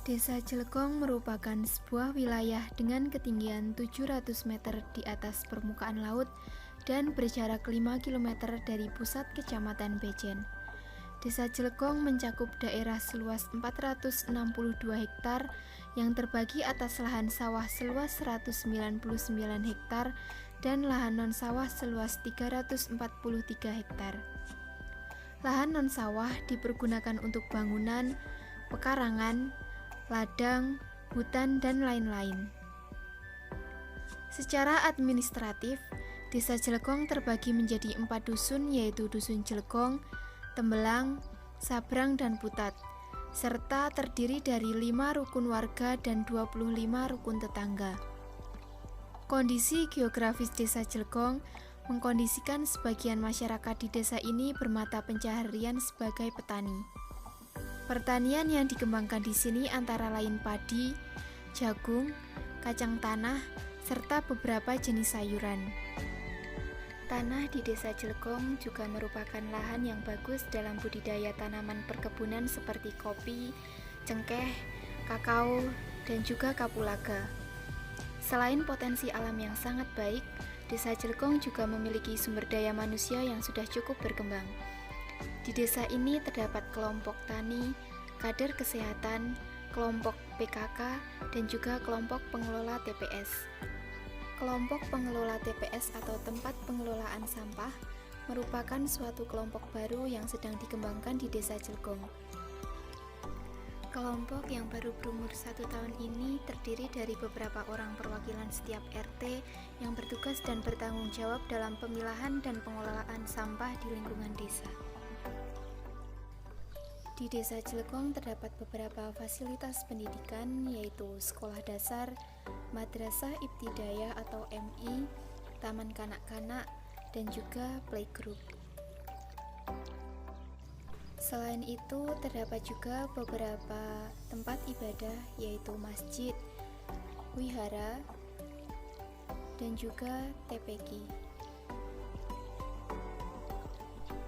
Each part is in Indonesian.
Desa Jelekong merupakan sebuah wilayah dengan ketinggian 700 meter di atas permukaan laut dan berjarak 5 km dari pusat kecamatan Bejen. Desa Jelekong mencakup daerah seluas 462 hektar yang terbagi atas lahan sawah seluas 199 hektar dan lahan non-sawah seluas 343 hektar. Lahan non-sawah dipergunakan untuk bangunan, pekarangan, ladang, hutan, dan lain-lain. Secara administratif, Desa Jelekong terbagi menjadi 4 dusun, yaitu Dusun Jelekong, Tembelang, Sabrang, dan Putat, serta terdiri dari 5 rukun warga dan 25 rukun tetangga. Kondisi geografis Desa Jelekong mengkondisikan sebagian masyarakat di desa ini bermata pencaharian sebagai petani. Pertanian yang dikembangkan di sini antara lain padi, jagung, kacang tanah, serta beberapa jenis sayuran. Tanah di Desa Jelekong juga merupakan lahan yang bagus dalam budidaya tanaman perkebunan seperti kopi, cengkeh, kakao, dan juga kapulaga. Selain potensi alam yang sangat baik, Desa Jelekong juga memiliki sumber daya manusia yang sudah cukup berkembang. Di desa ini terdapat kelompok tani, kader kesehatan, kelompok PKK, dan juga kelompok pengelola TPS. Kelompok pengelola TPS atau tempat pengelolaan sampah merupakan suatu kelompok baru yang sedang dikembangkan di Desa Jelekong. Kelompok yang baru berumur 1 tahun ini terdiri dari beberapa orang perwakilan setiap RT yang bertugas dan bertanggung jawab dalam pemilahan dan pengelolaan sampah di lingkungan desa. Di Desa Jelekong terdapat beberapa fasilitas pendidikan, yaitu sekolah dasar, madrasah ibtidayah atau MI, taman kanak-kanak, dan juga playgroup. Selain itu, terdapat juga beberapa tempat ibadah, yaitu masjid, wihara, dan juga TPQ.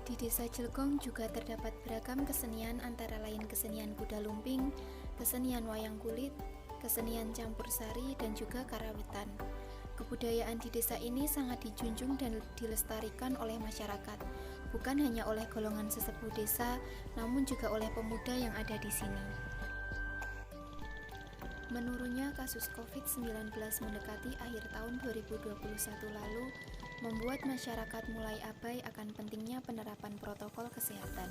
Di Desa Jelekong juga terdapat beragam kesenian antara lain kesenian kuda lumping, kesenian wayang kulit, kesenian campur sari, dan juga karawitan. Kebudayaan di desa ini sangat dijunjung dan dilestarikan oleh masyarakat, bukan hanya oleh golongan sesepuh desa, namun juga oleh pemuda yang ada di sini. Menurunnya kasus COVID-19 mendekati akhir tahun 2021 lalu, membuat masyarakat mulai abai akan pentingnya penerapan protokol kesehatan.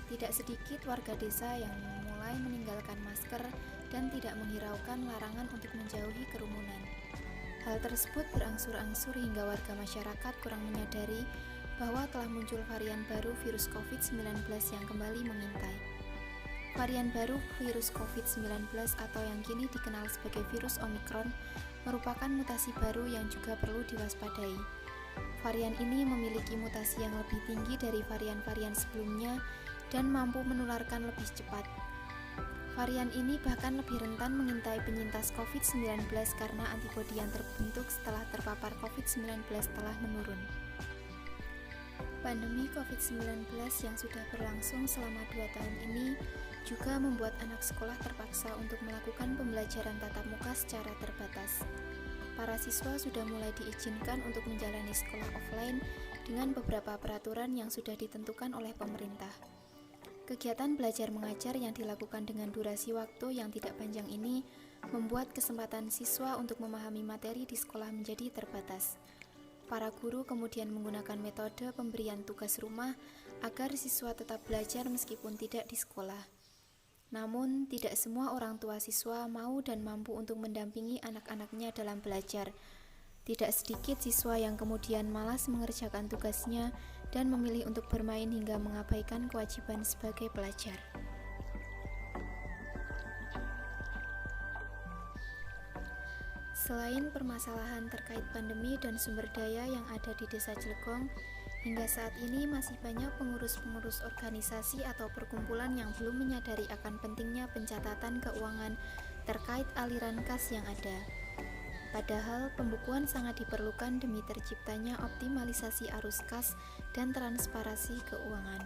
Tidak sedikit warga desa yang mulai meninggalkan masker dan tidak menghiraukan larangan untuk menjauhi kerumunan. Hal tersebut berangsur-angsur hingga warga masyarakat kurang menyadari bahwa telah muncul varian baru virus COVID-19 yang kembali mengintai. Varian baru virus COVID-19 atau yang kini dikenal sebagai virus Omicron merupakan mutasi baru yang juga perlu diwaspadai. Varian ini memiliki mutasi yang lebih tinggi dari varian-varian sebelumnya dan mampu menularkan lebih cepat. Varian ini bahkan lebih rentan mengintai penyintas COVID-19 karena antibodi yang terbentuk setelah terpapar COVID-19 telah menurun. Pandemi COVID-19 yang sudah berlangsung selama 2 tahun ini juga membuat anak sekolah terpaksa untuk melakukan pembelajaran tatap muka secara terbatas. Para siswa sudah mulai diizinkan untuk menjalani sekolah offline dengan beberapa peraturan yang sudah ditentukan oleh pemerintah. Kegiatan belajar mengajar yang dilakukan dengan durasi waktu yang tidak panjang ini membuat kesempatan siswa untuk memahami materi di sekolah menjadi terbatas. Para guru kemudian menggunakan metode pemberian tugas rumah agar siswa tetap belajar meskipun tidak di sekolah. Namun, tidak semua orang tua siswa mau dan mampu untuk mendampingi anak-anaknya dalam belajar. Tidak sedikit siswa yang kemudian malas mengerjakan tugasnya dan memilih untuk bermain hingga mengabaikan kewajiban sebagai pelajar. Selain permasalahan terkait pandemi dan sumber daya yang ada di Desa Jelekong, hingga saat ini masih banyak pengurus-pengurus organisasi atau perkumpulan yang belum menyadari akan pentingnya pencatatan keuangan terkait aliran kas yang ada. Padahal pembukuan sangat diperlukan demi terciptanya optimalisasi arus kas dan transparansi keuangan.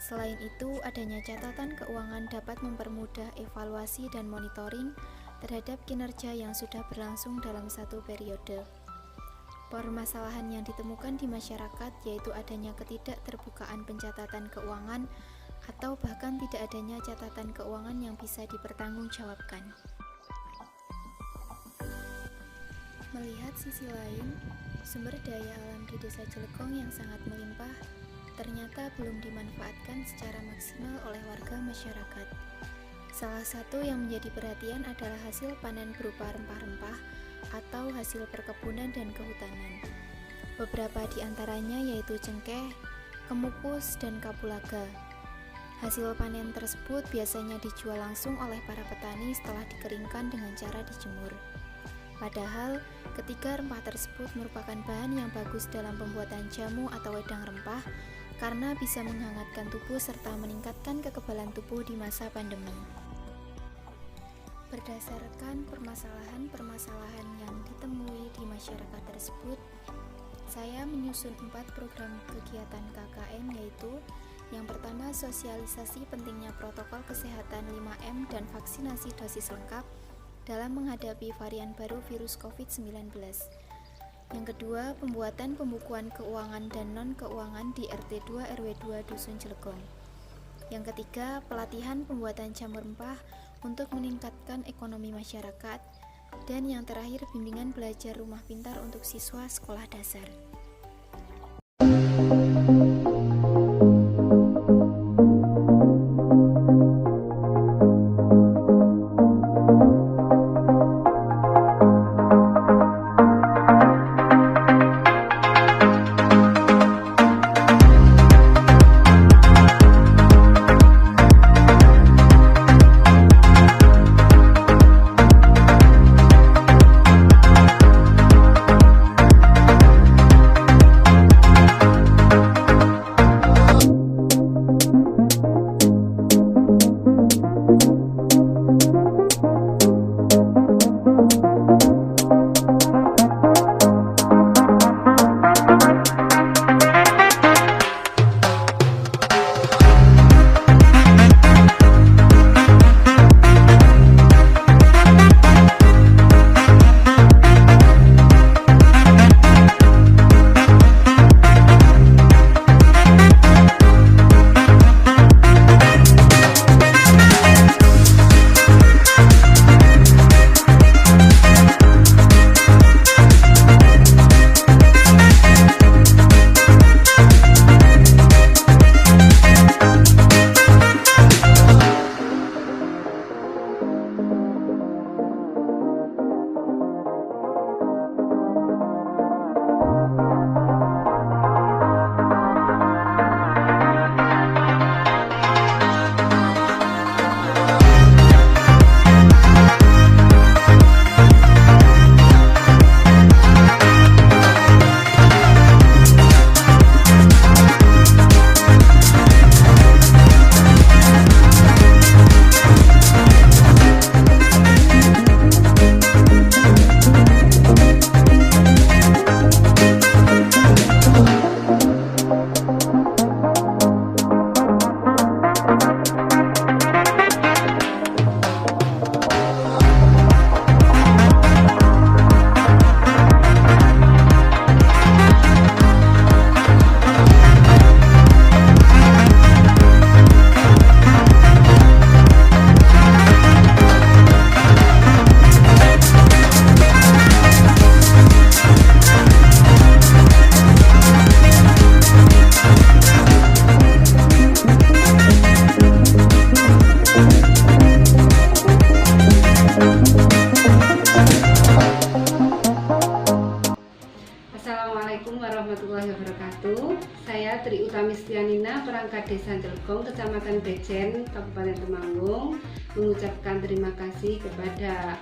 Selain itu, adanya catatan keuangan dapat mempermudah evaluasi dan monitoring terhadap kinerja yang sudah berlangsung dalam satu periode. Permasalahan yang ditemukan di masyarakat yaitu adanya ketidakterbukaan pencatatan keuangan atau bahkan tidak adanya catatan keuangan yang bisa dipertanggungjawabkan. Melihat sisi lain, sumber daya alam di Desa Jelekong yang sangat melimpah ternyata belum dimanfaatkan secara maksimal oleh warga masyarakat. Salah satu yang menjadi perhatian adalah hasil panen berupa rempah-rempah atau hasil perkebunan dan kehutanan. Beberapa di antaranya yaitu cengkeh, kemupus, dan kapulaga. Hasil panen tersebut biasanya dijual langsung oleh para petani setelah dikeringkan dengan cara dijemur. Padahal, ketiga rempah tersebut merupakan bahan yang bagus dalam pembuatan jamu atau wedang rempah karena bisa menghangatkan tubuh serta meningkatkan kekebalan tubuh di masa pandemi. Berdasarkan permasalahan-permasalahan yang ditemui di masyarakat tersebut, saya menyusun 4 program kegiatan KKN, yaitu yang pertama, sosialisasi pentingnya protokol kesehatan 5M dan vaksinasi dosis lengkap dalam menghadapi varian baru virus COVID-19. Yang kedua, pembuatan pembukuan keuangan dan non-keuangan di RT 2 RW 2 Dusun Jelekong. Yang ketiga, pelatihan pembuatan jamu rempah untuk meningkatkan ekonomi masyarakat. Dan yang terakhir, bimbingan belajar rumah pintar untuk siswa sekolah dasar. Saya Tri Utami Stianina, perangkat Desa Jelekong, Kecamatan Bejen, Kabupaten Temanggung, mengucapkan terima kasih kepada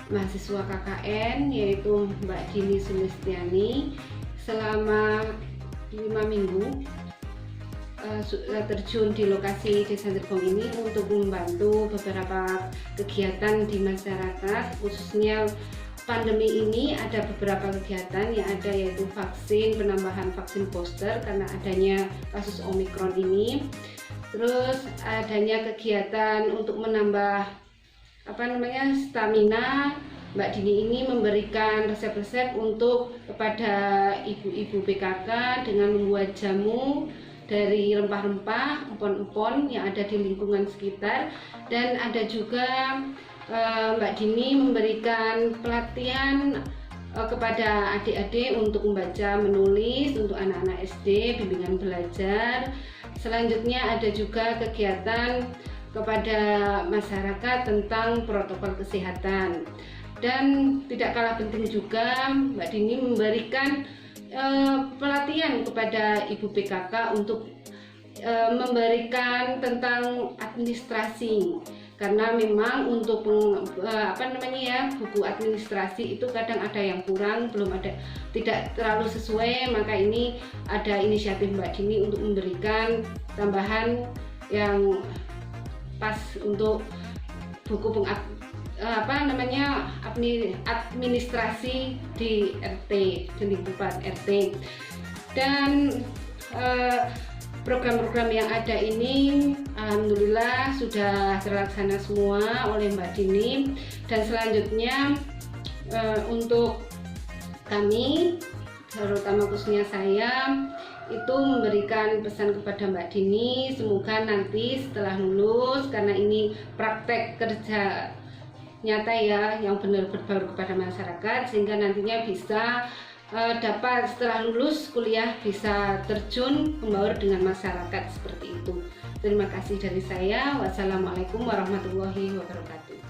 mahasiswa KKN yaitu Mbak Dini Sulistiani selama 5 minggu terjun di lokasi Desa Jelekong ini untuk membantu beberapa kegiatan di masyarakat, khususnya pandemi ini ada beberapa kegiatan yang ada, yaitu vaksin, penambahan vaksin booster karena adanya kasus Omikron ini. Terus adanya kegiatan untuk menambah stamina. Mbak Dini ini memberikan resep-resep untuk kepada ibu-ibu PKK dengan membuat jamu dari rempah-rempah, empon-empon yang ada di lingkungan sekitar. Dan ada juga Mbak Dini memberikan pelatihan kepada adik-adik untuk membaca, menulis untuk anak-anak SD, bimbingan belajar. Selanjutnya ada juga kegiatan kepada masyarakat tentang protokol kesehatan. Dan tidak kalah penting juga Mbak Dini memberikan pelatihan kepada ibu PKK untuk memberikan tentang administrasi, karena memang untuk buku administrasi itu kadang ada yang kurang, belum ada, tidak terlalu sesuai. Maka ini ada inisiatif Mbak Dini untuk memberikan tambahan yang pas untuk buku administrasi di RT, di lingkungan RT. Dan program-program yang ada ini alhamdulillah sudah terlaksana semua oleh Mbak Dini. Dan selanjutnya untuk kami, terutama khususnya saya, itu memberikan pesan kepada Mbak Dini, semoga nanti setelah lulus, karena ini praktek kerja nyata ya, yang benar-benar kepada masyarakat, sehingga nantinya bisa dapat setelah lulus kuliah bisa terjun membaur dengan masyarakat seperti itu. Terima kasih dari saya. Wassalamualaikum warahmatullahi wabarakatuh.